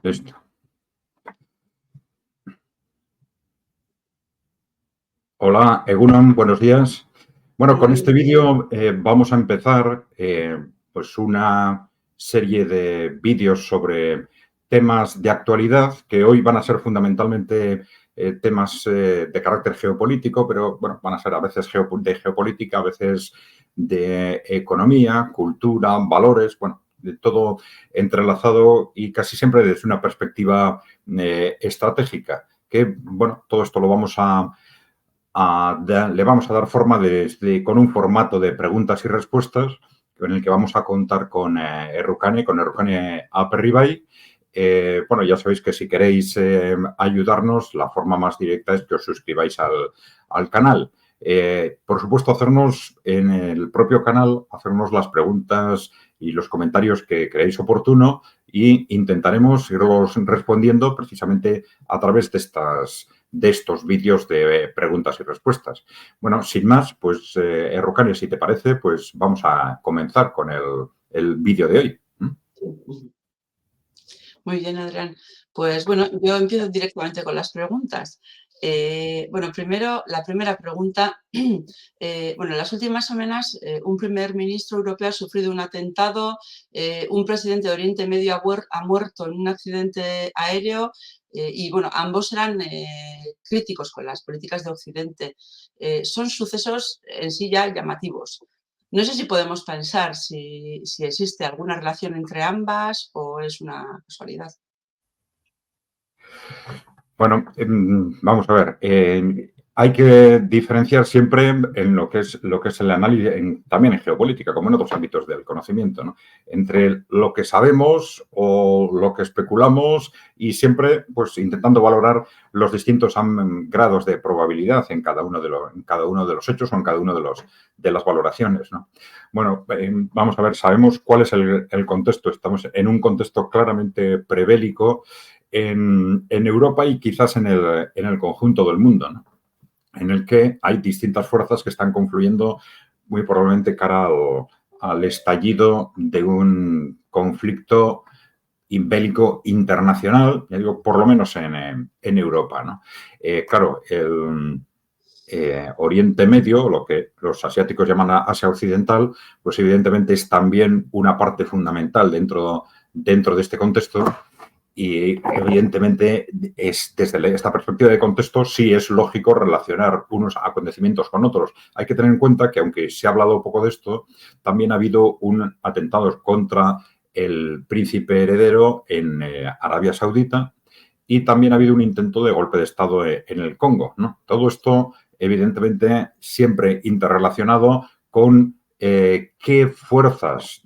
Listo. Hola, Egunon, buenos días. Bueno, con este vídeo vamos a empezar pues una serie de vídeos sobre temas de actualidad que hoy van a ser fundamentalmente temas de carácter geopolítico, pero bueno, van a ser a veces de geopolítica, a veces de economía, cultura, valores, bueno, de todo entrelazado y casi siempre desde una perspectiva estratégica, que bueno, todo esto lo vamos le vamos a dar forma con un formato de preguntas y respuestas en el que vamos a contar con Errukane Aperribai. Bueno, ya sabéis que si queréis ayudarnos, la forma más directa es que os suscribáis al canal. Por supuesto, hacernos en el propio canal, hacernos las preguntas y los comentarios que creéis oportuno y intentaremos iros respondiendo precisamente a través de estos vídeos de preguntas y respuestas. Bueno, sin más, pues, Errukane, si te parece, pues vamos a comenzar con el vídeo de hoy. Muy bien, Adrián. Pues bueno, yo empiezo directamente con las preguntas. Bueno, primero, la primera pregunta. Bueno, en las últimas semanas un primer ministro europeo ha sufrido un atentado, un presidente de Oriente Medio ha muerto en un accidente aéreo y bueno, ambos eran críticos con las políticas de Occidente. Son sucesos en sí ya llamativos. No sé si podemos pensar si existe alguna relación entre ambas o es una casualidad. Bueno, vamos a ver. Hay que diferenciar siempre en lo que es el análisis, también en geopolítica, como en otros ámbitos del conocimiento, ¿no? Entre lo que sabemos o lo que especulamos y siempre pues, intentando valorar los distintos grados de probabilidad en cada uno de los hechos o en cada uno de las valoraciones, ¿no? Bueno, vamos a ver, sabemos cuál es el contexto. Estamos en un contexto claramente prebélico en Europa y quizás en el conjunto del mundo, ¿no? En el que hay distintas fuerzas que están confluyendo muy probablemente cara al estallido de un conflicto bélico internacional, ya digo, por lo menos en Europa, ¿no? Claro, el Oriente Medio, lo que los asiáticos llaman Asia Occidental, pues evidentemente es también una parte fundamental dentro de este contexto. Y evidentemente, desde esta perspectiva de contexto, sí es lógico relacionar unos acontecimientos con otros. Hay que tener en cuenta que, aunque se ha hablado poco de esto, también ha habido un atentado contra el príncipe heredero en Arabia Saudita y también ha habido un intento de golpe de Estado en el Congo, ¿no? Todo esto, evidentemente, siempre interrelacionado con qué fuerzas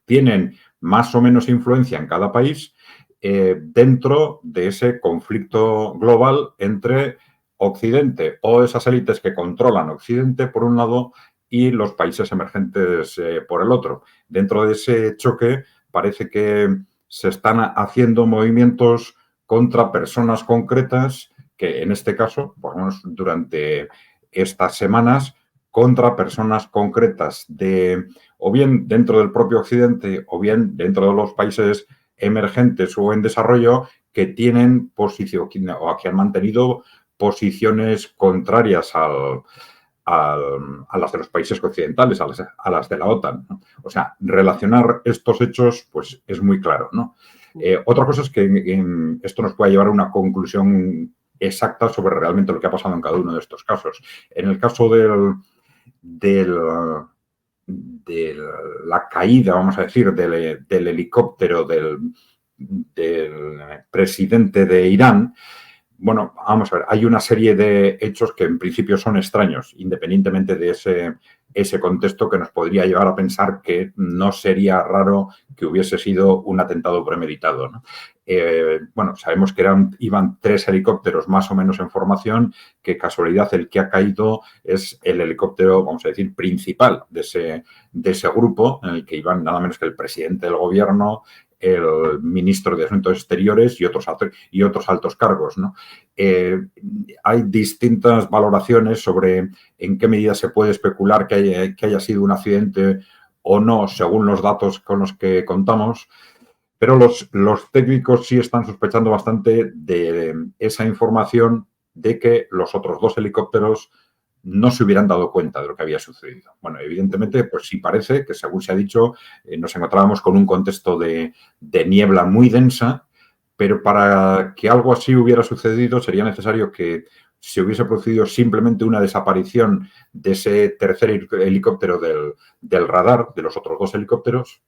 tienen más o menos influencia en cada país dentro de ese conflicto global entre Occidente o esas élites que controlan Occidente, por un lado, y los países emergentes por el otro. Dentro de ese choque parece que se están haciendo movimientos contra personas concretas que, en este caso, por lo menos durante estas semanas, contra personas concretas o bien dentro del propio Occidente o bien dentro de los países emergentes o en desarrollo que tienen posición o que han mantenido posiciones contrarias a las de los países occidentales, a las de la OTAN, ¿no? O sea, relacionar estos hechos pues es muy claro, ¿no? Otra cosa es que esto nos puede llevar a una conclusión exacta sobre realmente lo que ha pasado en cada uno de estos casos. En el caso de la caída, vamos a decir, del helicóptero del presidente de Irán, bueno, vamos a ver, hay una serie de hechos que en principio son extraños, independientemente de ese contexto que nos podría llevar a pensar que no sería raro que hubiese sido un atentado premeditado, ¿no? Bueno, sabemos que iban 3 helicópteros más o menos en formación, que casualidad el que ha caído es el helicóptero, vamos a decir, principal de ese grupo, en el que iban nada menos que el presidente del gobierno, el ministro de Asuntos Exteriores y otros altos cargos, ¿no? Hay distintas valoraciones sobre en qué medida se puede especular que haya sido un accidente o no, según los datos con los que contamos. Pero los técnicos sí están sospechando bastante de esa información de que los otros 2 helicópteros no se hubieran dado cuenta de lo que había sucedido. Bueno, evidentemente, pues sí parece que, según se ha dicho, nos encontrábamos con un contexto de niebla muy densa, pero para que algo así hubiera sucedido sería necesario que se hubiese producido simplemente una desaparición de ese tercer helicóptero del radar, de los otros 2 helicópteros,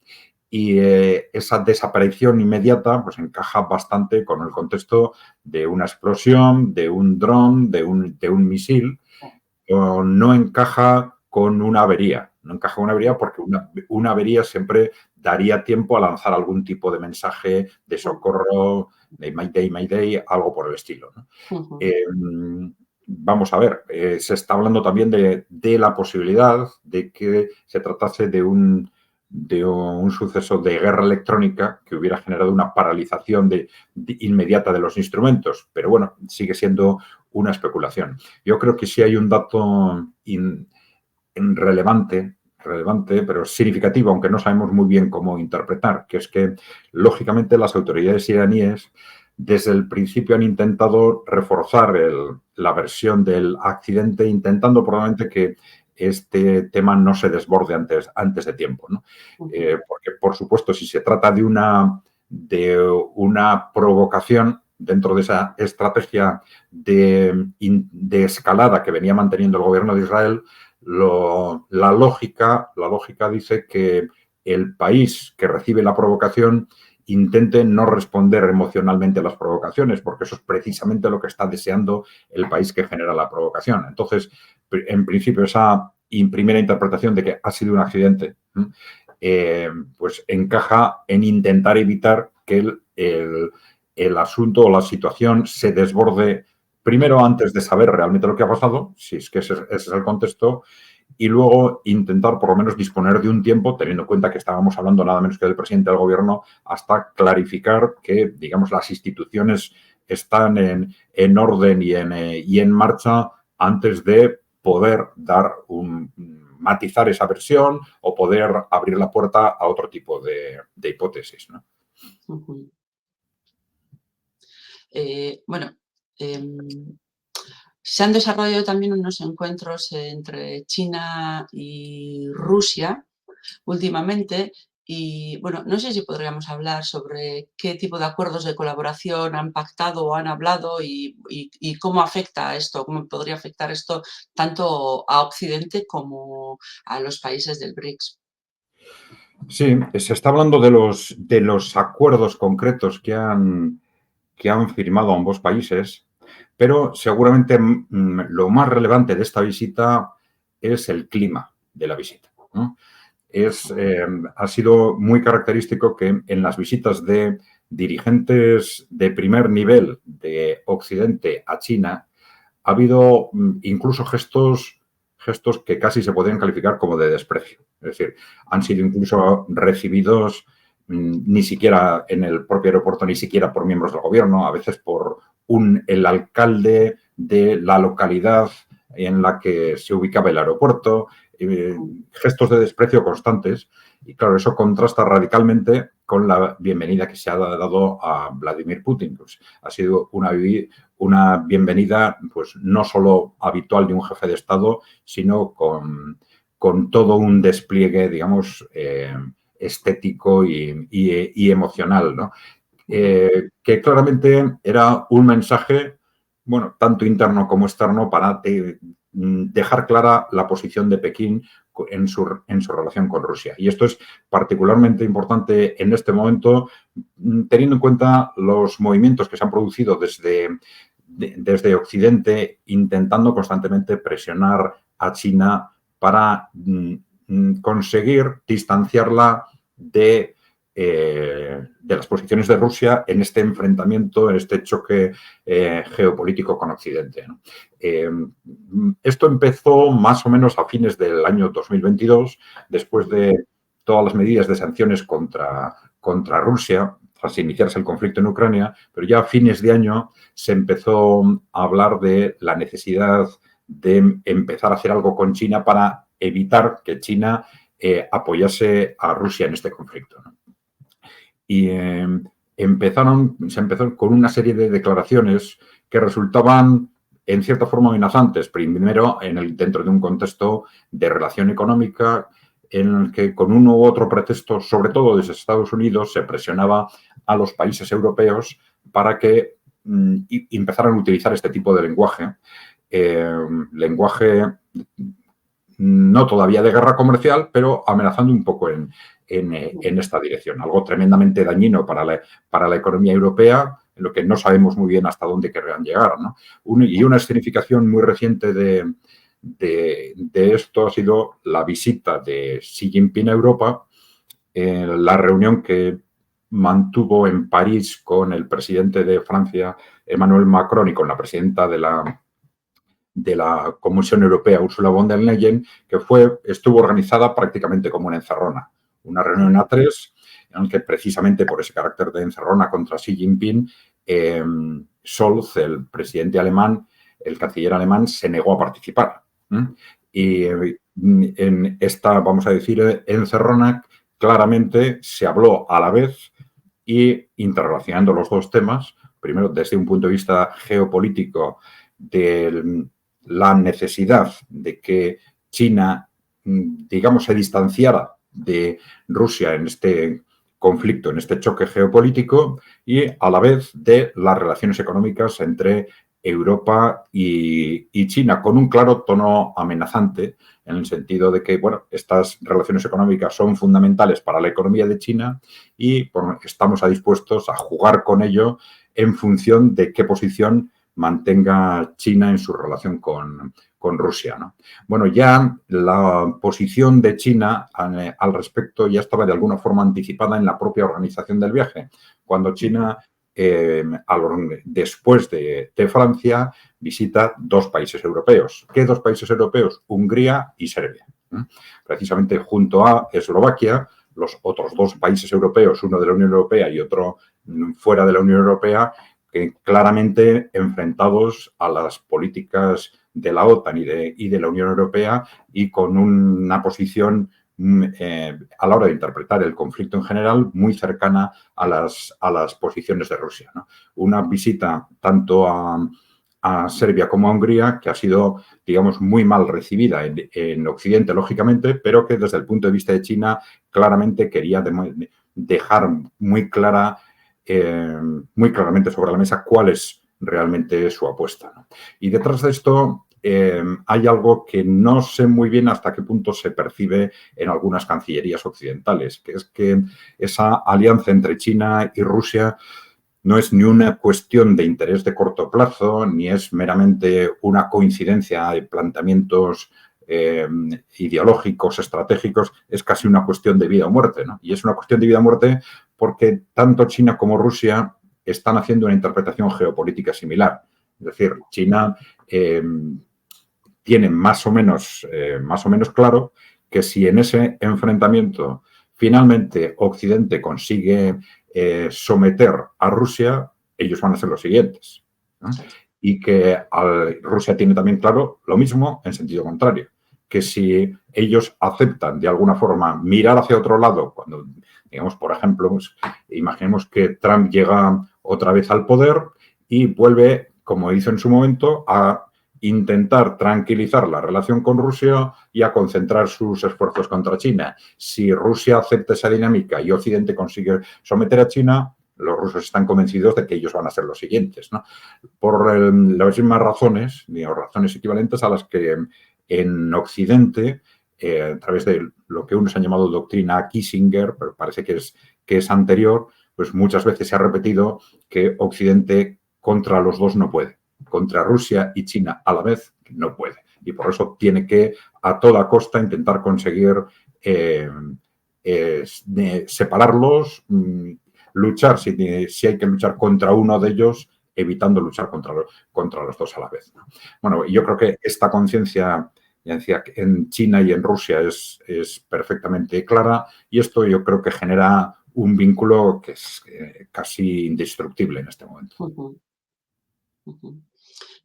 y esa desaparición inmediata pues encaja bastante con el contexto de una explosión, de un dron, de un misil, o no encaja con una avería. No encaja con una avería porque una avería siempre daría tiempo a lanzar algún tipo de mensaje de socorro, de Mayday, Mayday, algo por el estilo, ¿no? Vamos a ver, se está hablando también de la posibilidad de que se tratase de un suceso de guerra electrónica que hubiera generado una paralización inmediata de los instrumentos, pero bueno, sigue siendo una especulación. Yo creo que sí hay un dato relevante, pero significativo, aunque no sabemos muy bien cómo interpretar, que es que, lógicamente, las autoridades iraníes desde el principio han intentado reforzar la versión del accidente, intentando probablemente que este tema no se desborde antes de tiempo, ¿no? Porque, por supuesto, si se trata de una provocación dentro de esa estrategia de escalada que venía manteniendo el gobierno de Israel, la lógica dice que el país que recibe la provocación intente no responder emocionalmente a las provocaciones, porque eso es precisamente lo que está deseando el país que genera la provocación. Entonces, en principio, esa primera interpretación de que ha sido un accidente, pues encaja en intentar evitar que el asunto o la situación se desborde primero antes de saber realmente lo que ha pasado, si es que ese es el contexto, y luego intentar por lo menos disponer de un tiempo, teniendo en cuenta que estábamos hablando nada menos que del presidente del gobierno, hasta clarificar que, digamos, las instituciones están en orden y en marcha antes de poder matizar esa versión o poder abrir la puerta a otro tipo de hipótesis, ¿no? Bueno, se han desarrollado también unos encuentros entre China y Rusia últimamente y, bueno, no sé si podríamos hablar sobre qué tipo de acuerdos de colaboración han pactado o han hablado y cómo afecta esto, cómo podría afectar esto tanto a Occidente como a los países del BRICS. Sí, se está hablando de los acuerdos concretos que han firmado ambos países, pero seguramente lo más relevante de esta visita es el clima de la visita, ¿no? Ha sido muy característico que en las visitas de dirigentes de primer nivel de Occidente a China ha habido incluso gestos que casi se podrían calificar como de desprecio. Es decir, han sido incluso recibidos ni siquiera en el propio aeropuerto, ni siquiera por miembros del gobierno, a veces por el alcalde de la localidad en la que se ubicaba el aeropuerto, gestos de desprecio constantes. Y claro, eso contrasta radicalmente con la bienvenida que se ha dado a Vladimir Putin. Pues ha sido una bienvenida pues no solo habitual de un jefe de Estado, sino con todo un despliegue, digamos, estético y emocional, ¿no? Que claramente era un mensaje, bueno, tanto interno como externo, para dejar clara la posición de Pekín en su relación con Rusia. Y esto es particularmente importante en este momento, teniendo en cuenta los movimientos que se han producido desde Occidente, intentando constantemente presionar a China para conseguir distanciarla de las posiciones de Rusia en este enfrentamiento, en este choque geopolítico con Occidente, ¿no? Esto empezó más o menos a fines del año 2022, después de todas las medidas de sanciones contra Rusia, tras iniciarse el conflicto en Ucrania, pero ya a fines de año se empezó a hablar de la necesidad de empezar a hacer algo con China para evitar que China apoyase a Rusia en este conflicto, ¿no? y se empezó con una serie de declaraciones que resultaban en cierta forma amenazantes. Primero, dentro de un contexto de relación económica en el que con uno u otro pretexto, sobre todo desde Estados Unidos, se presionaba a los países europeos para que empezaran a utilizar este tipo de lenguaje no todavía de guerra comercial, pero amenazando un poco en esta dirección. Algo tremendamente dañino para la economía europea, en lo que no sabemos muy bien hasta dónde querrán llegar, ¿no? Y una escenificación muy reciente de esto ha sido la visita de Xi Jinping a Europa, la reunión que mantuvo en París con el presidente de Francia, Emmanuel Macron, y con la presidenta de la Comisión Europea, Ursula von der Leyen, que estuvo organizada prácticamente como una encerrona. Una reunión a tres, en la que precisamente por ese carácter de encerrona contra Xi Jinping, Scholz, el presidente alemán, el canciller alemán, se negó a participar. Y en esta, vamos a decir, encerrona, claramente se habló a la vez y interrelacionando los dos temas, primero desde un punto de vista geopolítico de la necesidad de que China, digamos, se distanciara de Rusia en este conflicto, en este choque geopolítico, y a la vez de las relaciones económicas entre Europa y China, con un claro tono amenazante, en el sentido de que, bueno, estas relaciones económicas son fundamentales para la economía de China y bueno, estamos dispuestos a jugar con ello en función de qué posición mantenga China en su relación con Rusia, ¿no? Bueno, ya la posición de China al respecto ya estaba de alguna forma anticipada en la propia organización del viaje, cuando China, después de Francia, visita dos países europeos. ¿Qué dos países europeos? Hungría y Serbia. Precisamente junto a Eslovaquia, los otros dos países europeos, uno de la Unión Europea y otro fuera de la Unión Europea, claramente enfrentados a las políticas de la OTAN y de la Unión Europea y con una posición a la hora de interpretar el conflicto en general muy cercana a las posiciones de Rusia, ¿no? Una visita tanto a Serbia como a Hungría, que ha sido, digamos, muy mal recibida en Occidente, lógicamente, pero que desde el punto de vista de China claramente quería dejar muy claramente sobre la mesa cuál es realmente su apuesta, ¿no? Y detrás de esto hay algo que no sé muy bien hasta qué punto se percibe en algunas cancillerías occidentales, que es que esa alianza entre China y Rusia no es ni una cuestión de interés de corto plazo, ni es meramente una coincidencia de planteamientos ideológicos, estratégicos, es casi una cuestión de vida o muerte, ¿no? Y es una cuestión de vida o muerte porque tanto China como Rusia están haciendo una interpretación geopolítica similar. Es decir, China tiene más o menos claro que si en ese enfrentamiento finalmente Occidente consigue someter a Rusia, ellos van a ser los siguientes, ¿no? Y que Rusia tiene también claro lo mismo en sentido contrario, que si ellos aceptan de alguna forma mirar hacia otro lado, cuando, digamos, por ejemplo, pues, imaginemos que Trump llega otra vez al poder y vuelve, como hizo en su momento, a intentar tranquilizar la relación con Rusia y a concentrar sus esfuerzos contra China. Si Rusia acepta esa dinámica y Occidente consigue someter a China, los rusos están convencidos de que ellos van a ser los siguientes, ¿no? Por las mismas razones, o razones equivalentes a las que en Occidente, a través de lo que unos han llamado doctrina Kissinger, pero parece que es anterior, pues muchas veces se ha repetido que Occidente contra los dos no puede. Contra Rusia y China a la vez no puede. Y por eso tiene que a toda costa intentar conseguir separarlos, luchar si hay que luchar contra uno de ellos, evitando luchar contra los dos a la vez, ¿no? Bueno, yo creo que esta conciencia en China y en Rusia es perfectamente clara y esto yo creo que genera un vínculo que es casi indestructible en este momento.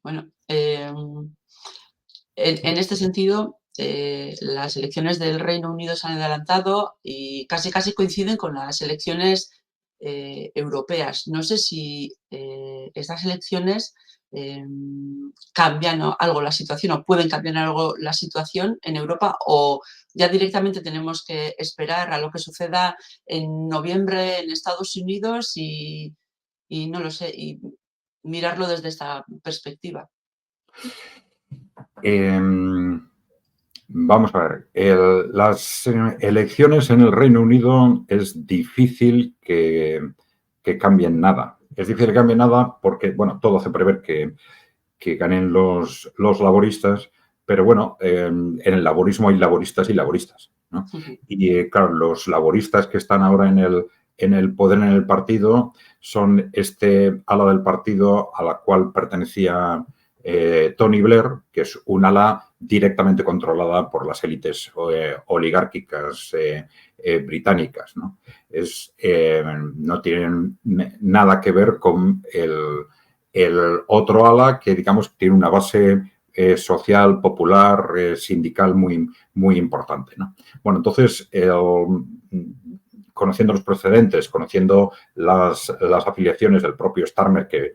Bueno, en este sentido, las elecciones del Reino Unido se han adelantado y casi coinciden con las elecciones europeas. No sé si estas elecciones cambian algo la situación o pueden cambiar algo la situación en Europa, o ya directamente tenemos que esperar a lo que suceda en noviembre en Estados Unidos y no lo sé, y mirarlo desde esta perspectiva. Vamos a ver, las elecciones en el Reino Unido es difícil que cambien nada. Es difícil que cambien nada porque, bueno, todo hace prever que ganen los laboristas, pero bueno, en el laborismo hay laboristas y laboristas, ¿no? Y claro, los laboristas que están ahora en el poder en el partido son este ala del partido a la cual pertenecía Tony Blair, que es un ala directamente controlada por las élites oligárquicas británicas, ¿no? No tienen nada que ver con el otro ala que, digamos, tiene una base social, popular, sindical muy, muy importante, ¿no? Bueno, entonces, conociendo los precedentes, conociendo las afiliaciones del propio Starmer, que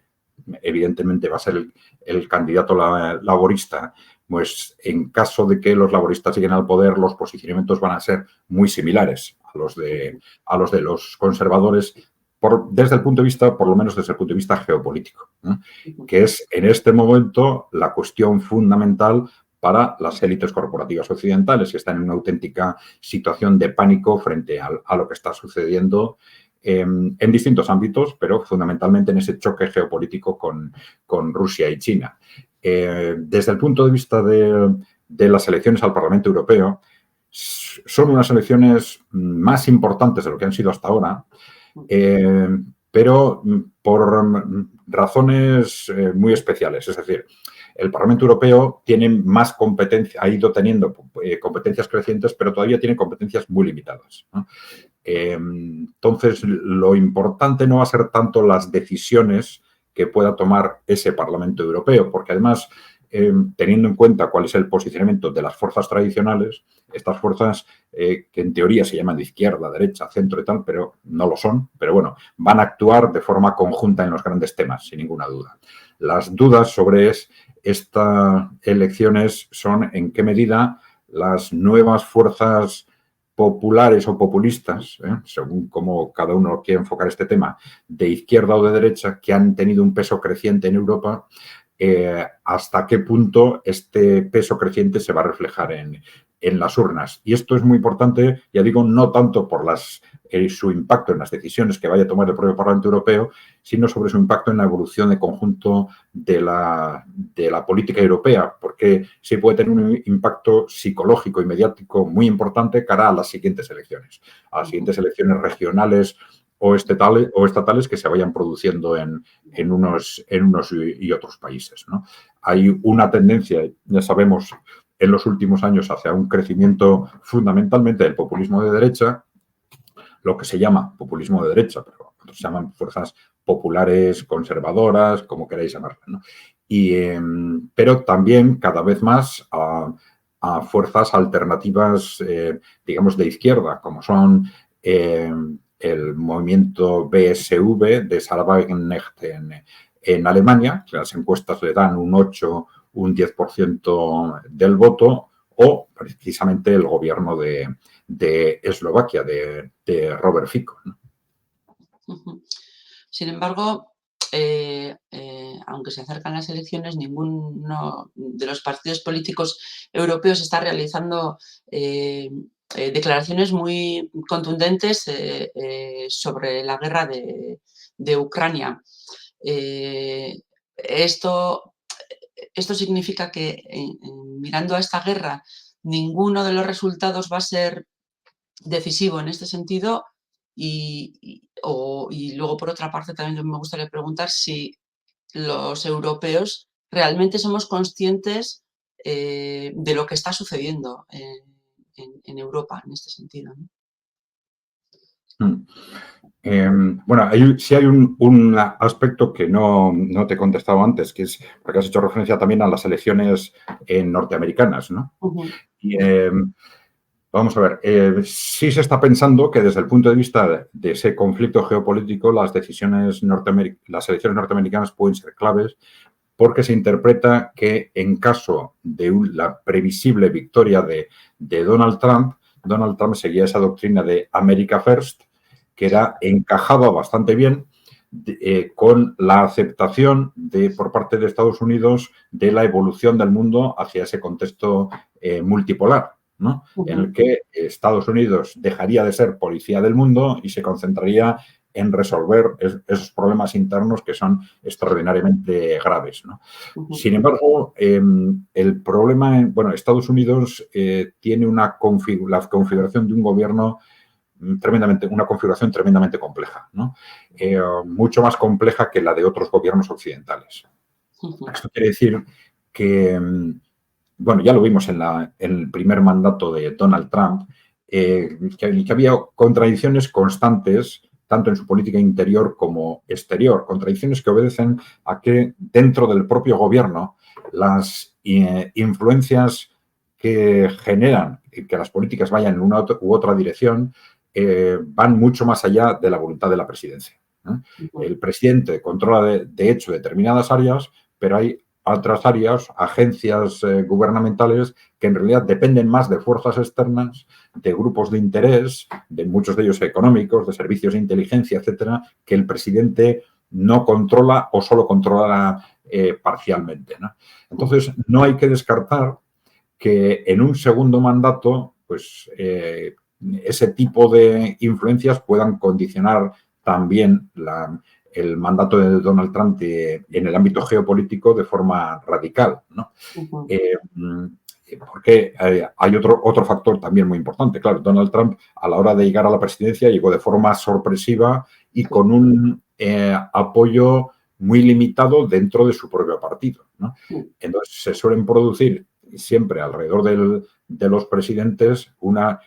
evidentemente va a ser el candidato laborista, pues en caso de que los laboristas lleguen al poder, los posicionamientos van a ser muy similares a los de los conservadores, desde el punto de vista, por lo menos desde el punto de vista geopolítico, ¿no? Que es en este momento la cuestión fundamental para las élites corporativas occidentales, que están en una auténtica situación de pánico frente a lo que está sucediendo en distintos ámbitos, pero fundamentalmente en ese choque geopolítico con Rusia y China. Desde el punto de vista de las elecciones al Parlamento Europeo, son unas elecciones más importantes de lo que han sido hasta ahora, pero por razones muy especiales. Es decir, el Parlamento Europeo tiene más competencia, ha ido teniendo competencias crecientes, pero todavía tiene competencias muy limitadas, ¿no? Entonces, lo importante no va a ser tanto las decisiones que pueda tomar ese Parlamento Europeo, porque además, teniendo en cuenta cuál es el posicionamiento de las fuerzas tradicionales, estas fuerzas que en teoría se llaman de izquierda, derecha, centro y tal, pero no lo son, pero bueno, van a actuar de forma conjunta en los grandes temas, sin ninguna duda. Las dudas sobre estas elecciones son en qué medida las nuevas fuerzas populares o populistas, según cómo cada uno quiere enfocar este tema, de izquierda o de derecha, que han tenido un peso creciente en Europa, hasta qué punto este peso creciente se va a reflejar en las urnas. Y esto es muy importante, ya digo, no tanto por su impacto en las decisiones que vaya a tomar el propio Parlamento Europeo, sino sobre su impacto en la evolución de conjunto de la política europea, porque sí puede tener un impacto psicológico y mediático muy importante cara a las siguientes elecciones, regionales o estatales que se vayan produciendo en unos y otros países, ¿no? Hay una tendencia, ya sabemos, en los últimos años hacia un crecimiento fundamentalmente del populismo de derecha, lo que se llama populismo de derecha, pero otros se llaman fuerzas populares, conservadoras, como queráis llamarlas, ¿no? Pero también cada vez más a fuerzas alternativas, digamos, de izquierda, como son el movimiento BSV de Sarah Wagenknecht en Alemania, que las encuestas le dan un 8, un 10% del voto, o precisamente el gobierno de Eslovaquia, de Robert Fico, ¿no? Sin embargo, aunque se acercan las elecciones, ninguno de los partidos políticos europeos está realizando declaraciones muy contundentes sobre la guerra de Ucrania. Esto significa que mirando a esta guerra, ninguno de los resultados va a ser decisivo en este sentido y luego, por otra parte, también me gustaría preguntar si los europeos realmente somos conscientes de lo que está sucediendo en Europa en este sentido, ¿no? Bueno, sí hay un aspecto que no te he contestado antes, que es porque has hecho referencia también a las elecciones norteamericanas, ¿no? Uh-huh. Y, Vamos a ver, sí se está pensando que desde el punto de vista de ese conflicto geopolítico las elecciones norteamericanas pueden ser claves porque se interpreta que en caso de la previsible victoria de Donald Trump seguía esa doctrina de America First, que encajaba bastante bien con la aceptación por parte de Estados Unidos de la evolución del mundo hacia ese contexto multipolar, ¿no? En el que Estados Unidos dejaría de ser policía del mundo y se concentraría en resolver esos problemas internos que son extraordinariamente graves, ¿no? Sin embargo, el problema, Estados Unidos tiene la configuración de un gobierno una configuración tremendamente compleja, ¿no? Mucho más compleja que la de otros gobiernos occidentales. Esto quiere decir que, ya lo vimos en el primer mandato de Donald Trump, que había contradicciones constantes, tanto en su política interior como exterior, contradicciones que obedecen a que dentro del propio gobierno las influencias que generan que las políticas vayan en una u otra dirección van mucho más allá de la voluntad de la presidencia. El presidente controla, de hecho, determinadas áreas, pero hay otras áreas, agencias gubernamentales, que en realidad dependen más de fuerzas externas, de grupos de interés, de muchos de ellos económicos, de servicios de inteligencia, etcétera, que el presidente no controla o solo controla parcialmente, ¿no? Entonces, no hay que descartar que en un segundo mandato, pues ese tipo de influencias puedan condicionar también el mandato de Donald Trump en el ámbito geopolítico de forma radical, ¿no? Porque hay otro factor también muy importante. Claro, Donald Trump, a la hora de llegar a la presidencia, llegó de forma sorpresiva y con un apoyo muy limitado dentro de su propio partido, ¿no? Entonces, se suelen producir siempre alrededor de los presidentes una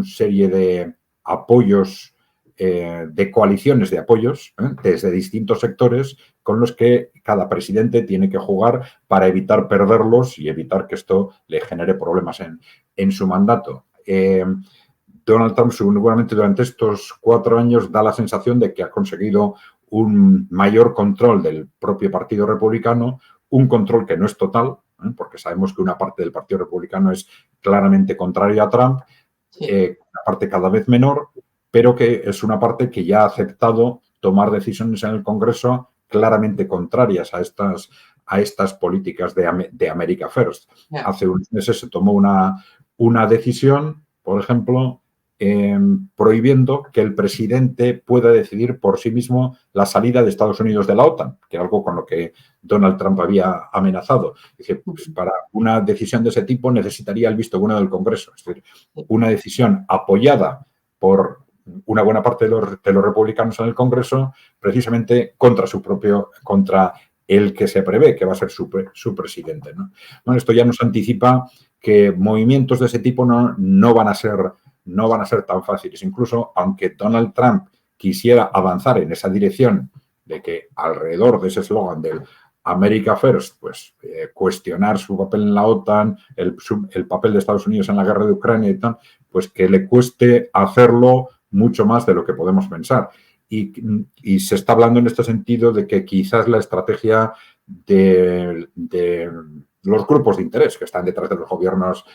serie de apoyos, de coaliciones de apoyos desde distintos sectores con los que cada presidente tiene que jugar para evitar perderlos y evitar que esto le genere problemas en su mandato. Donald Trump, seguramente durante estos 4 años, da la sensación de que ha conseguido un mayor control del propio Partido Republicano, un control que no es total, porque sabemos que una parte del Partido Republicano es claramente contraria a Trump, una parte cada vez menor, pero que es una parte que ya ha aceptado tomar decisiones en el Congreso claramente contrarias a estas políticas de America First. Hace unos meses se tomó una decisión, por ejemplo, prohibiendo que el presidente pueda decidir por sí mismo la salida de Estados Unidos de la OTAN, que era algo con lo que Donald Trump había amenazado. Dice, pues para una decisión de ese tipo necesitaría el visto bueno del Congreso. Es decir, una decisión apoyada por una buena parte de los republicanos en el Congreso, precisamente contra el que se prevé que va a ser su presidente, ¿no? Bueno, esto ya nos anticipa que movimientos de ese tipo no van a ser tan fáciles. Incluso, aunque Donald Trump quisiera avanzar en esa dirección de que alrededor de ese eslogan del America First, pues cuestionar su papel en la OTAN, el papel de Estados Unidos en la guerra de Ucrania y tal, pues que le cueste hacerlo mucho más de lo que podemos pensar. Y se está hablando en este sentido de que quizás la estrategia de los grupos de interés que están detrás de los gobiernos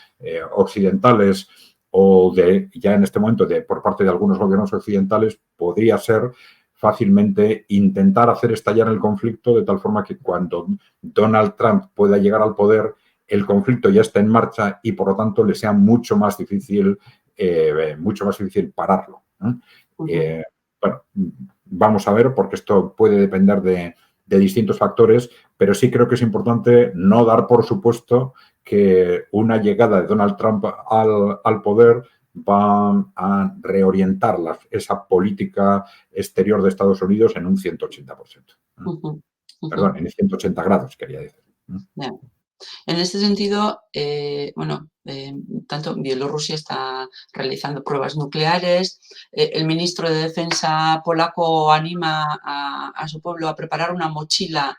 occidentales o ya en este momento por parte de algunos gobiernos occidentales podría ser fácilmente intentar hacer estallar el conflicto de tal forma que cuando Donald Trump pueda llegar al poder, el conflicto ya está en marcha y por lo tanto le sea mucho más difícil pararlo. Bueno, vamos a ver, porque esto puede depender de distintos factores, pero sí creo que es importante no dar por supuesto que una llegada de Donald Trump al poder va a reorientar esa política exterior de Estados Unidos en un 180%. Perdón, en 180 grados, quería decir. En este sentido, bueno, tanto Bielorrusia está realizando pruebas nucleares, el ministro de Defensa polaco anima a su pueblo a preparar una mochila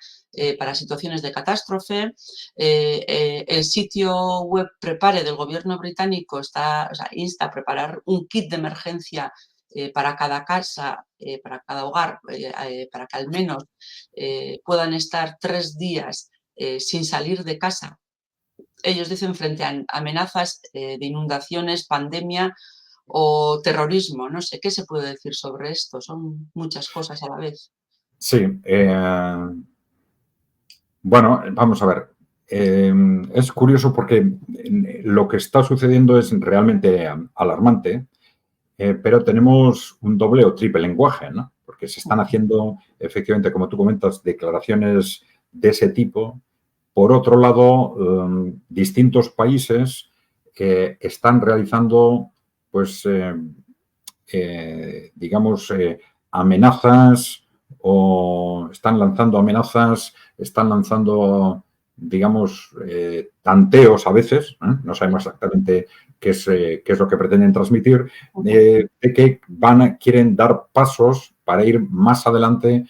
para situaciones de catástrofe. El sitio web Prepare del gobierno británico insta a preparar un kit de emergencia para cada casa, para cada hogar, para que al menos puedan estar 3 días sin salir de casa. Ellos dicen frente a amenazas de inundaciones, pandemia o terrorismo. No sé, ¿qué se puede decir sobre esto? Son muchas cosas a la vez. Sí, bueno, vamos a ver. Es curioso porque lo que está sucediendo es realmente alarmante, pero tenemos un doble o triple lenguaje, ¿no? Porque se están haciendo, efectivamente, como tú comentas, declaraciones de ese tipo. Por otro lado, distintos países están realizando, pues, digamos, amenazas o están lanzando amenazas, están lanzando, digamos, tanteos a veces, no sabemos exactamente qué es lo que pretenden transmitir, de que quieren dar pasos para ir más adelante,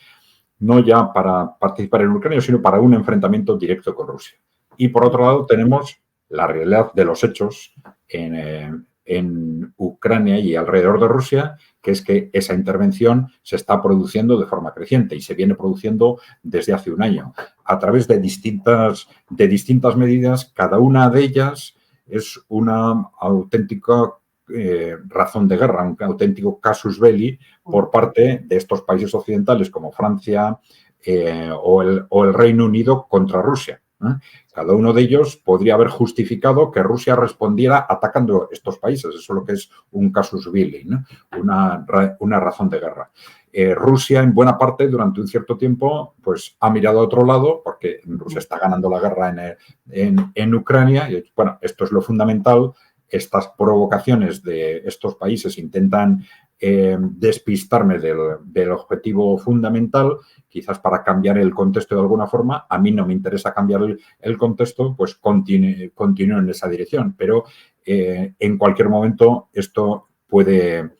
no ya para participar en Ucrania, sino para un enfrentamiento directo con Rusia. Y por otro lado tenemos la realidad de los hechos en Ucrania y alrededor de Rusia, que es que esa intervención se está produciendo de forma creciente y se viene produciendo desde hace un año a través de distintas medidas. Cada una de ellas es una auténtica razón de guerra, un auténtico casus belli por parte de estos países occidentales como Francia o el Reino Unido contra Rusia. Cada uno de ellos podría haber justificado que Rusia respondiera atacando estos países. Eso es lo que es un casus belli, ¿no? Una razón de guerra. Rusia, en buena parte, durante un cierto tiempo, pues ha mirado a otro lado porque Rusia está ganando la guerra en Ucrania. Y, bueno, esto es lo fundamental. Estas provocaciones de estos países intentan despistarme del objetivo fundamental, quizás para cambiar el contexto de alguna forma. A mí no me interesa cambiar el contexto, pues continúo en esa dirección, pero en cualquier momento esto puede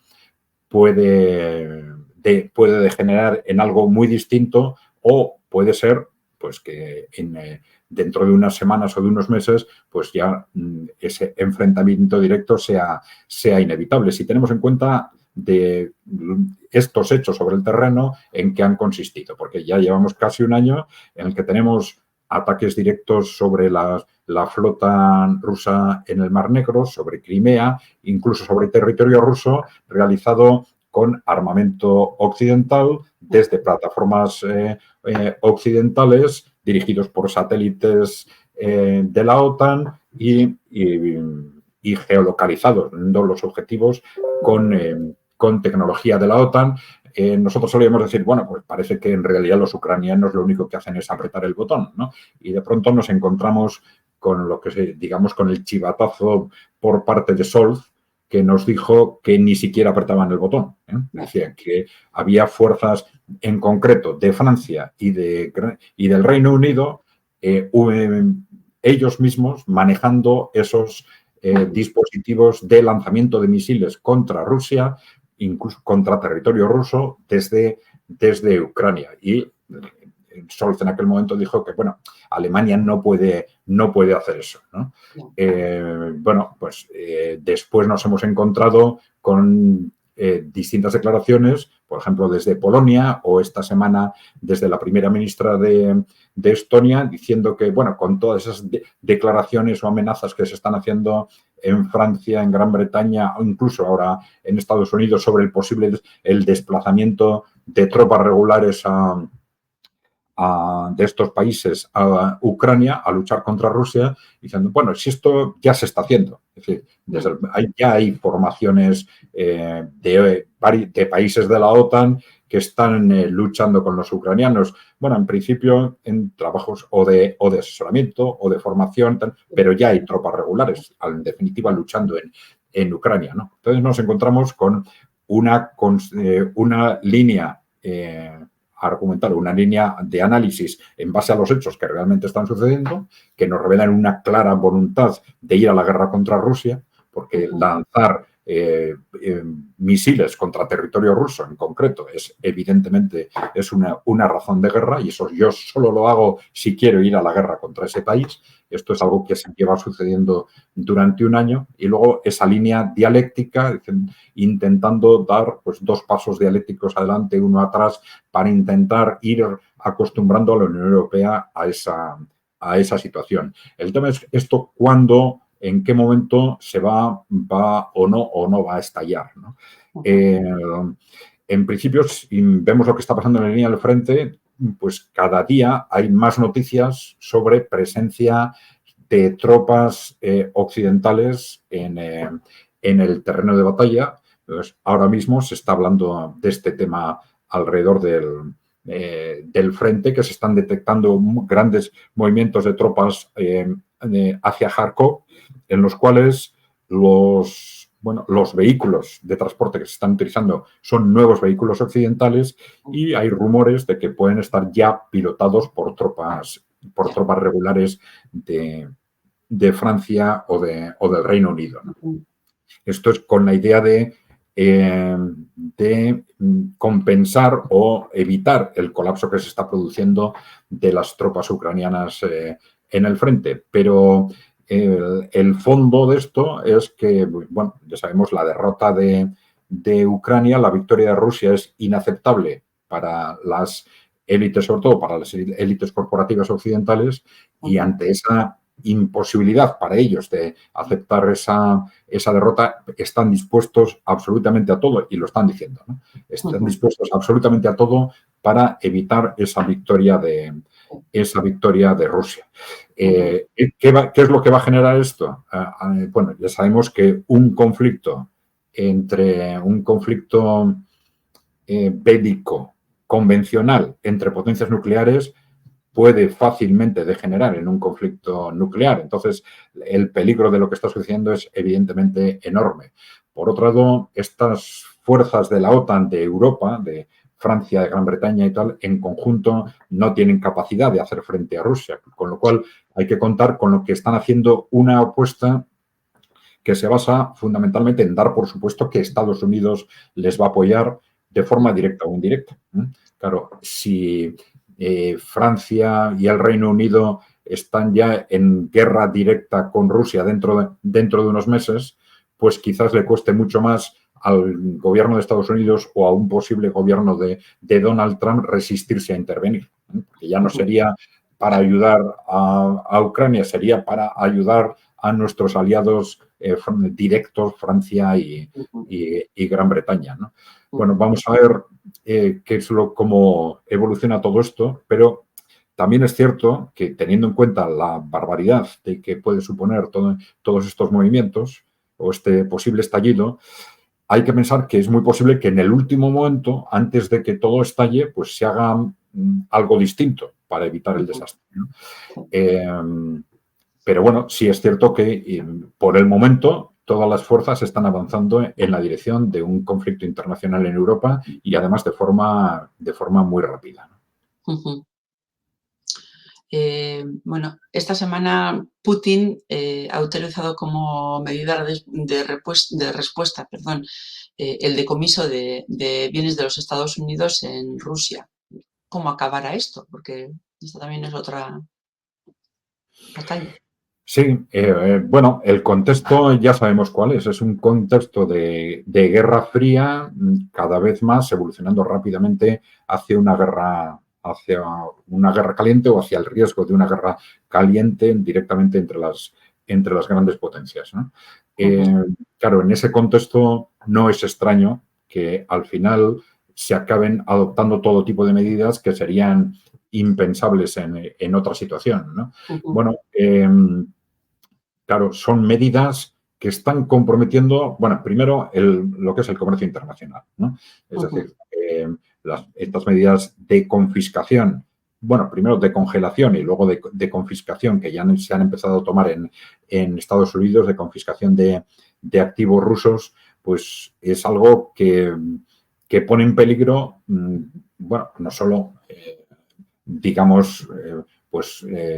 degenerar en algo muy distinto o puede ser pues que dentro de unas semanas o de unos meses pues ya ese enfrentamiento directo sea inevitable. Si tenemos en cuenta de estos hechos sobre el terreno en que han consistido, porque ya llevamos casi un año en el que tenemos ataques directos sobre la flota rusa en el Mar Negro, sobre Crimea, incluso sobre territorio ruso, realizado con armamento occidental desde plataformas occidentales dirigidos por satélites de la OTAN y geolocalizados los objetivos con tecnología de la OTAN. Nosotros solíamos decir, bueno, pues parece que en realidad los ucranianos lo único que hacen es apretar el botón, ¿no? Y de pronto nos encontramos con lo que digamos con el chivatazo por parte de Scholz, que nos dijo que ni siquiera apretaban el botón. Decían que había fuerzas en concreto de Francia y del Reino Unido, ellos mismos manejando esos dispositivos de lanzamiento de misiles contra Rusia, incluso contra territorio ruso desde Ucrania. Y Scholz en aquel momento dijo que, bueno, Alemania no puede hacer eso, ¿no? Bueno, pues después nos hemos encontrado con distintas declaraciones, por ejemplo, desde Polonia o esta semana desde la primera ministra de Estonia, diciendo que, bueno, con todas esas declaraciones o amenazas que se están haciendo en Francia, en Gran Bretaña o incluso ahora en Estados Unidos sobre el desplazamiento de tropas regulares de estos países a Ucrania a luchar contra Rusia, diciendo, bueno, si esto ya se está haciendo. Es decir, ya hay formaciones de países de la OTAN que están luchando con los ucranianos. Bueno, en principio en trabajos o de asesoramiento o de formación, pero ya hay tropas regulares, en definitiva, luchando en Ucrania, ¿no? Entonces nos encontramos con una línea argumental, una línea de análisis en base a los hechos que realmente están sucediendo, que nos revelan una clara voluntad de ir a la guerra contra Rusia, porque lanzar misiles contra territorio ruso en concreto evidentemente es una razón de guerra, y eso yo solo lo hago si quiero ir a la guerra contra ese país. Esto es algo que se lleva sucediendo durante un año, y luego esa línea dialéctica, intentando dar pues 2 pasos dialécticos adelante, 1 atrás, para intentar ir acostumbrando a la Unión Europea a esa situación. El tema es esto cuándo, en qué momento se va o no va a estallar, ¿no? En principio, si vemos lo que está pasando en la línea del frente, pues cada día hay más noticias sobre presencia de tropas occidentales en el terreno de batalla. Entonces, ahora mismo se está hablando de este tema alrededor del frente, que se están detectando grandes movimientos de tropas hacia Kharkov, en los cuales los vehículos de transporte que se están utilizando son nuevos vehículos occidentales, y hay rumores de que pueden estar ya pilotados por tropas regulares de Francia o del Reino Unido, ¿no? Esto es con la idea de compensar o evitar el colapso que se está produciendo de las tropas ucranianas en el frente. Pero el fondo de esto es que, bueno, ya sabemos, la derrota de Ucrania, la victoria de Rusia es inaceptable para las élites, sobre todo para las élites corporativas occidentales, y ante esa imposibilidad para ellos de aceptar esa derrota, están dispuestos absolutamente a todo, y lo están diciendo, ¿no? Están dispuestos absolutamente a todo para evitar esa victoria de Rusia. ¿Qué es lo que va a generar esto? Bueno, ya sabemos que un conflicto bélico convencional entre potencias nucleares puede fácilmente degenerar en un conflicto nuclear. Entonces, el peligro de lo que está sucediendo es evidentemente enorme. Por otro lado, estas fuerzas de la OTAN de Europa, de Francia, de Gran Bretaña y tal, en conjunto no tienen capacidad de hacer frente a Rusia, con lo cual hay que contar con lo que están haciendo una apuesta que se basa fundamentalmente en dar por supuesto que Estados Unidos les va a apoyar de forma directa o indirecta. Claro, si Francia y el Reino Unido están ya en guerra directa con Rusia dentro de unos meses, pues quizás le cueste mucho más al gobierno de Estados Unidos o a un posible gobierno de Donald Trump resistirse a intervenir, porque ya no sería para ayudar a Ucrania, sería para ayudar a nuestros aliados directos, Francia y Gran Bretaña, ¿no? Bueno, vamos a ver cómo evoluciona todo esto, pero también es cierto que, teniendo en cuenta la barbaridad de que puede suponer todos estos movimientos o este posible estallido, hay que pensar que es muy posible que en el último momento, antes de que todo estalle, pues se haga algo distinto para evitar el desastre, ¿no? Pero bueno, sí es cierto que por el momento todas las fuerzas están avanzando en la dirección de un conflicto internacional en Europa, y además de forma muy rápida, ¿no? Bueno, esta semana Putin ha utilizado como medida de respuesta, el decomiso de bienes de los Estados Unidos en Rusia. ¿Cómo acabará esto? Porque esto también es otra batalla. Sí, bueno, el contexto ya sabemos cuál es. Es un contexto de guerra fría, cada vez más evolucionando rápidamente hacia una guerra caliente, o hacia el riesgo de una guerra caliente directamente entre las grandes potencias, ¿no? Claro, en ese contexto no es extraño que al final se acaben adoptando todo tipo de medidas que serían impensables en otra situación, ¿no? Bueno, claro, son medidas que están comprometiendo, bueno, primero lo que es el comercio internacional, ¿no? Es decir, estas medidas de confiscación, bueno, primero de congelación y luego de confiscación, que ya se han empezado a tomar en Estados Unidos, de confiscación de activos rusos, pues es algo que pone en peligro bueno, no solo, digamos,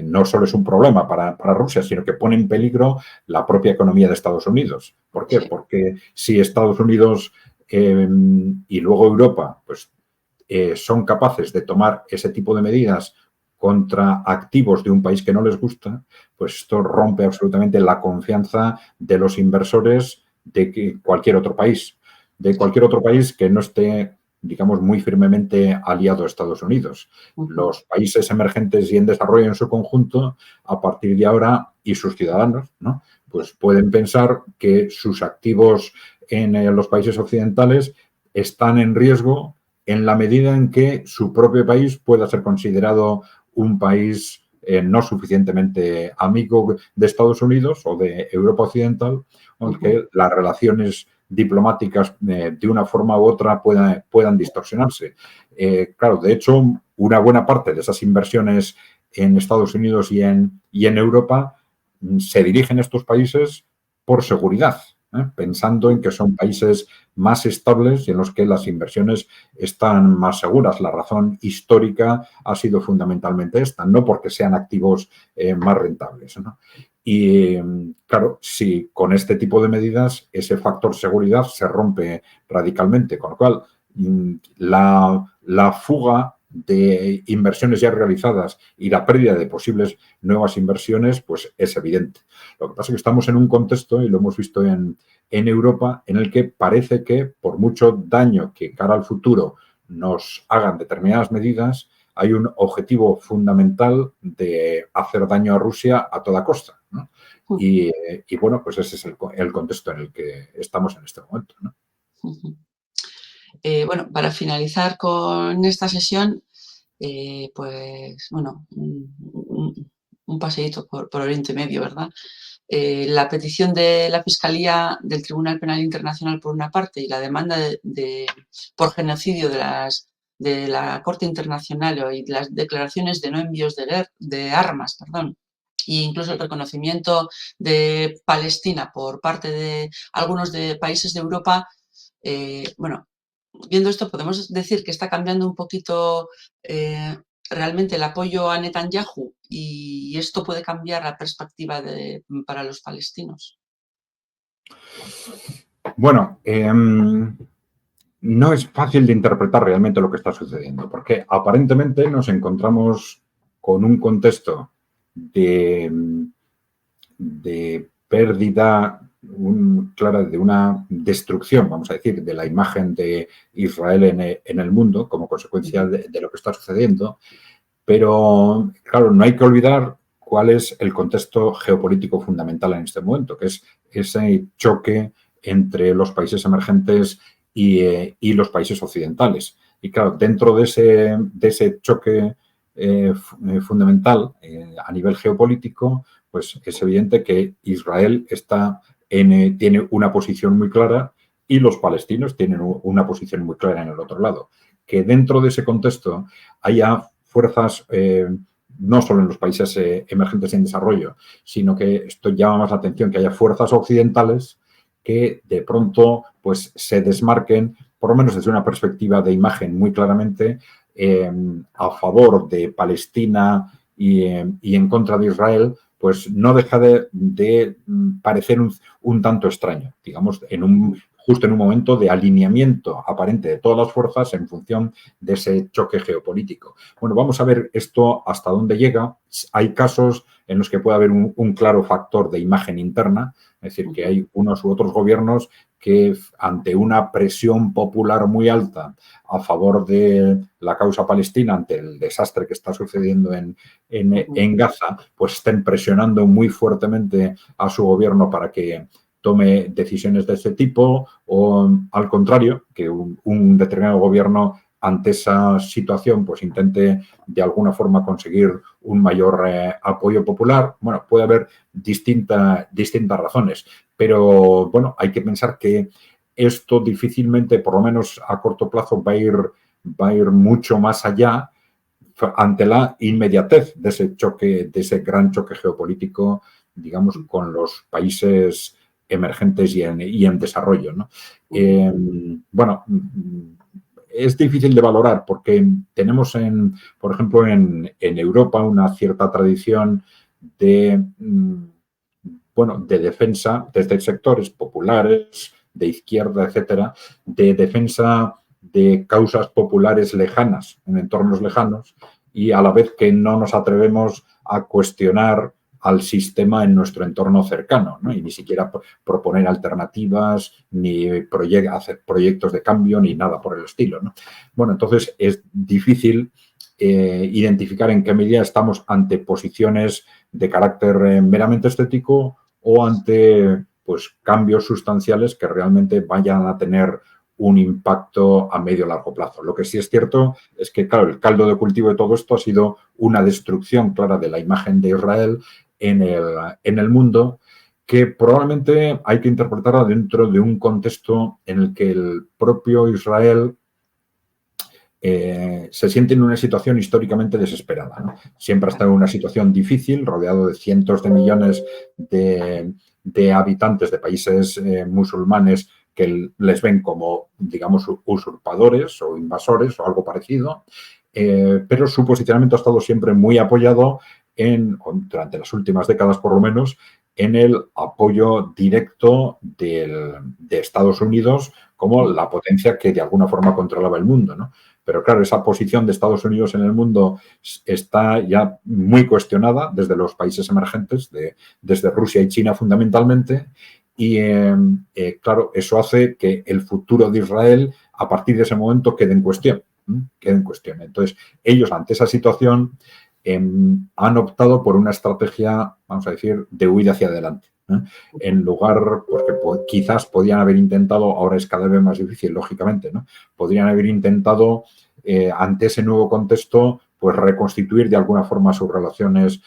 no solo es un problema para Rusia, sino que pone en peligro la propia economía de Estados Unidos. ¿Por qué? Sí. Porque si Estados Unidos y luego Europa, pues son capaces de tomar ese tipo de medidas contra activos de un país que no les gusta, pues esto rompe absolutamente la confianza de los inversores de cualquier otro país, que no esté, digamos, muy firmemente aliado a Estados Unidos. Los países emergentes y en desarrollo en su conjunto, a partir de ahora, y sus ciudadanos, ¿no? Pues pueden pensar que sus activos en los países occidentales están en riesgo en la medida en que su propio país pueda ser considerado un país no suficientemente amigo de Estados Unidos o de Europa Occidental, aunque las relaciones diplomáticas de una forma u otra puedan distorsionarse. Claro, de hecho, una buena parte de esas inversiones en Estados Unidos y en Europa se dirigen a estos países por seguridad, pensando en que son países más estables y en los que las inversiones están más seguras. La razón histórica ha sido fundamentalmente esta, no porque sean activos más rentables, ¿no? Y claro, si con este tipo de medidas ese factor seguridad se rompe radicalmente, con lo cual la fuga de inversiones ya realizadas y la pérdida de posibles nuevas inversiones, pues es evidente. Lo que pasa es que estamos en un contexto, y lo hemos visto en Europa, en el que parece que por mucho daño que cara al futuro nos hagan determinadas medidas, hay un objetivo fundamental de hacer daño a Rusia a toda costa, ¿no? Y bueno, pues ese es el contexto en el que estamos en este momento, ¿no? Bueno, para finalizar con esta sesión, pues bueno, un paseíto por Oriente Medio, ¿verdad? La petición de la Fiscalía del Tribunal Penal Internacional por una parte y la demanda por genocidio de la Corte Internacional y las declaraciones de no envíos de armas, perdón, e incluso el reconocimiento de Palestina por parte de algunos de países de Europa, bueno, viendo esto podemos decir que está cambiando un poquito realmente el apoyo a Netanyahu y esto puede cambiar la perspectiva para los palestinos. Bueno, no es fácil de interpretar realmente lo que está sucediendo, porque aparentemente nos encontramos con un contexto de pérdida clara de una destrucción, vamos a decir, de la imagen de Israel en el mundo como consecuencia de lo que está sucediendo. Pero, claro, no hay que olvidar cuál es el contexto geopolítico fundamental en este momento, que es ese choque entre los países emergentes y los países occidentales. Y, claro, dentro de ese choque fundamental a nivel geopolítico, pues es evidente que Israel tiene una posición muy clara y los palestinos tienen una posición muy clara en el otro lado. Que dentro de ese contexto haya fuerzas, no solo en los países emergentes y en desarrollo, sino que esto llama más la atención, que haya fuerzas occidentales que de pronto pues, se desmarquen, por lo menos desde una perspectiva de imagen muy claramente, a favor de Palestina y en contra de Israel, pues no deja de parecer un tanto extraño, digamos, justo en un momento de alineamiento aparente de todas las fuerzas en función de ese choque geopolítico. Bueno, vamos a ver esto hasta dónde llega. Hay casos en los que puede haber un claro factor de imagen interna, es decir, que hay unos u otros gobiernos que ante una presión popular muy alta a favor de la causa palestina, ante el desastre que está sucediendo en Gaza, pues estén presionando muy fuertemente a su gobierno para que tome decisiones de este tipo, o al contrario, que un determinado gobierno ante esa situación pues intente de alguna forma conseguir un mayor apoyo popular. Bueno, puede haber distintas razones, pero bueno, hay que pensar que esto difícilmente, por lo menos a corto plazo, va a ir mucho más allá ante la inmediatez de ese choque, de ese gran choque geopolítico, digamos, con los países emergentes y en desarrollo, ¿no? Bueno, es difícil de valorar porque tenemos, por ejemplo, en Europa una cierta tradición de, bueno, de defensa desde sectores populares, de izquierda, etcétera, de defensa de causas populares lejanas, en entornos lejanos, y a la vez que no nos atrevemos a cuestionar al sistema en nuestro entorno cercano, ¿no? Y ni siquiera proponer alternativas, ni hacer proyectos de cambio, ni nada por el estilo, ¿no? Bueno, entonces es difícil identificar en qué medida estamos ante posiciones de carácter meramente estético o ante pues, cambios sustanciales que realmente vayan a tener un impacto a medio o largo plazo. Lo que sí es cierto es que, claro, el caldo de cultivo de todo esto ha sido una destrucción clara de la imagen de Israel en el mundo, que probablemente hay que interpretarla dentro de un contexto en el que el propio Israel se siente en una situación históricamente desesperada, ¿no? Siempre ha estado en una situación difícil, rodeado de cientos de millones de habitantes de países musulmanes que les ven como, digamos, usurpadores o invasores o algo parecido, pero su posicionamiento ha estado siempre muy apoyado durante las últimas décadas por lo menos, en el apoyo directo de Estados Unidos como la potencia que de alguna forma controlaba el mundo, ¿no? Pero claro, esa posición de Estados Unidos en el mundo está ya muy cuestionada desde los países emergentes, desde Rusia y China fundamentalmente, y claro, eso hace que el futuro de Israel a partir de ese momento quede en cuestión. Entonces, ellos ante esa situación han optado por una estrategia, vamos a decir, de huida hacia adelante. En lugar, porque quizás podían haber intentado, ahora es cada vez más difícil, lógicamente, ¿no? Podrían haber intentado, ante ese nuevo contexto, pues reconstituir de alguna forma sus relaciones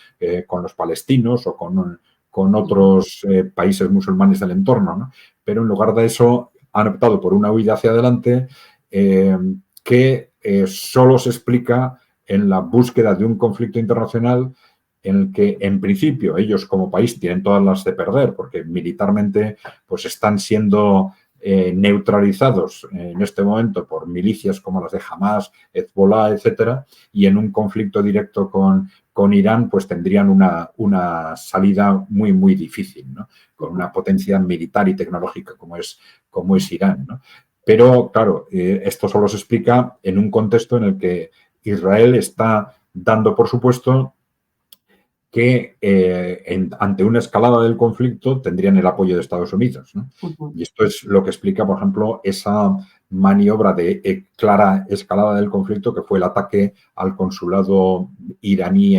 con los palestinos o con otros países musulmanes del entorno, ¿no? Pero en lugar de eso han optado por una huida hacia adelante que solo se explica en la búsqueda de un conflicto internacional en el que, en principio, ellos como país tienen todas las de perder, porque militarmente pues están siendo neutralizados en este momento por milicias como las de Hamas, Hezbollah, etcétera, y en un conflicto directo con Irán, pues tendrían una salida muy, muy difícil, ¿no? Con una potencia militar y tecnológica como es Irán, ¿no? Pero, claro, esto solo se explica en un contexto en el que Israel está dando por supuesto que ante una escalada del conflicto tendrían el apoyo de Estados Unidos, ¿no? Y esto es lo que explica, por ejemplo, esa maniobra de clara escalada del conflicto que fue el ataque al consulado iraní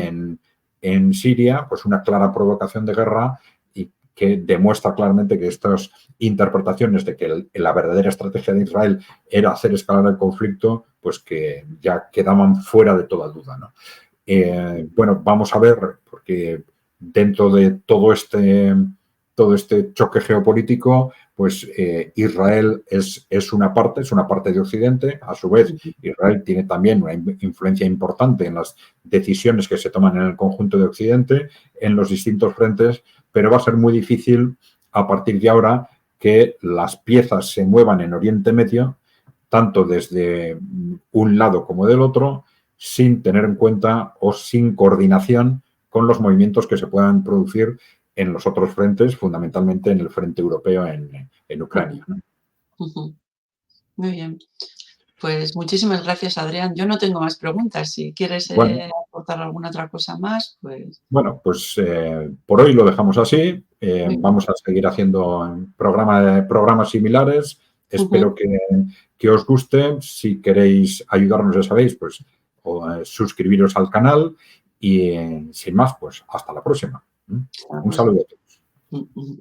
en Siria, pues una clara provocación de guerra y que demuestra claramente que estas interpretaciones de que la verdadera estrategia de Israel era hacer escalar el conflicto, pues que ya quedaban fuera de toda duda, ¿no? Bueno, vamos a ver, porque dentro de todo este choque geopolítico, pues Israel es una parte de Occidente. A su vez, Israel tiene también una influencia importante en las decisiones que se toman en el conjunto de Occidente, en los distintos frentes, pero va a ser muy difícil a partir de ahora que las piezas se muevan en Oriente Medio, tanto desde un lado como del otro, sin tener en cuenta o sin coordinación con los movimientos que se puedan producir en los otros frentes, fundamentalmente en el frente europeo en Ucrania, ¿no? Muy bien. Pues muchísimas gracias, Adrián. Yo no tengo más preguntas. Si quieres aportar alguna otra cosa más, pues... Bueno, pues por hoy lo dejamos así. Vamos a seguir haciendo programas similares. Espero que os guste. Si queréis ayudarnos, ya sabéis, pues suscribiros al canal y sin más, pues hasta la próxima. Un saludo a todos.